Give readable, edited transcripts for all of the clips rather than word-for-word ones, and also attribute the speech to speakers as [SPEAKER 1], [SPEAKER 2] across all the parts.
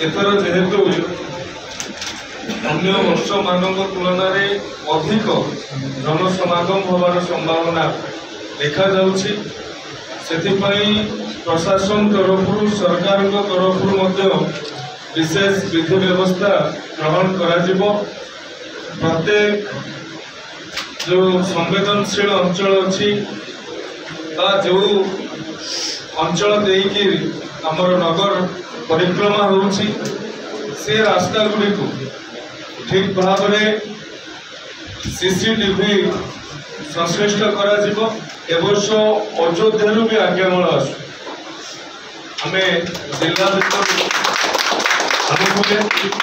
[SPEAKER 1] एथर जेहेतु अन्य वर्ष मानक तुलन अधिक जनसमागम होवार संभावना देखा जाउछि। सेथिपई प्रशासन तरफ सरकार तरफ विशेष विधि व्यवस्था ग्रहण करा। प्रत्येक जो संवेदनशील अंचल अच्छी जो अंचल देकी आमर नगर परिक्रमा होउछि से रास्ता गुड़ी को ठीक भाव में सीसीटीवी संश्लिष्ट करा जिवो। एवर्ष अयोध्या भी आज्ञामल आसु आमे जिला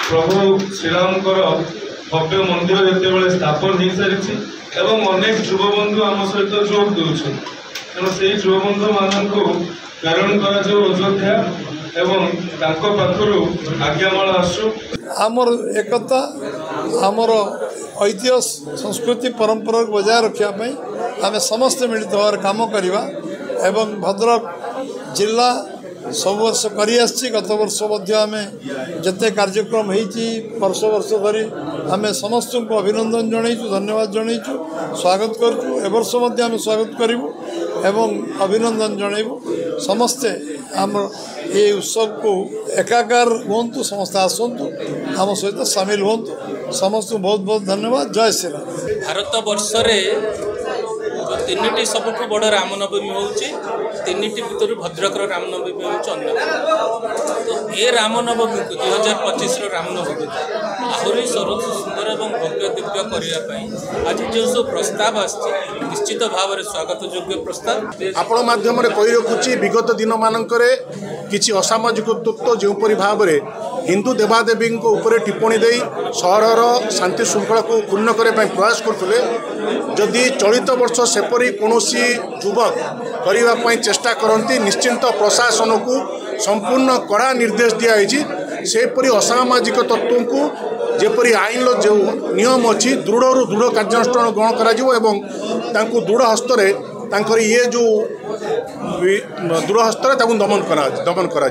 [SPEAKER 1] प्रभु श्रीराम भव्य मंदिर जिते स्थापन हो सारी एवं अनेक युवबंधु आम सहित जोग दूसरे तेणु से युवबंधु मान प्रेरण कर अयोध्या एवं पाखर आज्ञामल आसु
[SPEAKER 2] आमर एकता आमर ऐतिह्य संस्कृति परंपरा बजाय रखापी आम समस्ते मिलित भाव काम करवा एवं भद्रक जिला सब वर्ष कर गत वर्ष आम जिते कार्यक्रम होती वर्ष वर्ष धरी आम समस्त को अभिनंदन जनईचु धन्यवाद जनईचु स्वागत करूँ। ए वर्ष आम स्वागत करूँ एवं अभिनंदन जनइबू। समस्ते आम ये उत्सव को एकाकार हूँ समस्ते आसतु आम सहित सामिल हूँ। समस्त बहुत बहुत धन्यवाद। जय श्री राम।
[SPEAKER 3] भारत वर्ष तीन सबुठ बड़ रामनवमी होती भितर भद्रकर रामनवमी हो ये रामनवमी को 2025 रामनवमी आहरी सरस सुंदर और भव्य दिव्य करने आज जो सब प्रस्ताव निश्चित भाव में स्वागत योग्य प्रस्ताव
[SPEAKER 4] आपण माध्यम कही रखुची। विगत दिन मानक किसी असामाजिक तत्व जोपरी भाव में हिंदू देवादेवी उपर टिप्पणी दे सहर शांति श्रृंखला को पूर्ण करने प्रयास करते जदि चलित वर्ष सेपरी कौन युवक करने चेष्टा करती निश्चिंत प्रशासन को संपूर्ण कड़ा निर्देश दिखाई सेपरी असामाजिक तत्व को जेपरी आईन जो नियम अच्छी दृढ़ दृढ़ कार्यानुष्ठान ग्रहण कर दृढ़ हस्तरे ये जो दृढ़ हस्तरे दमन करा।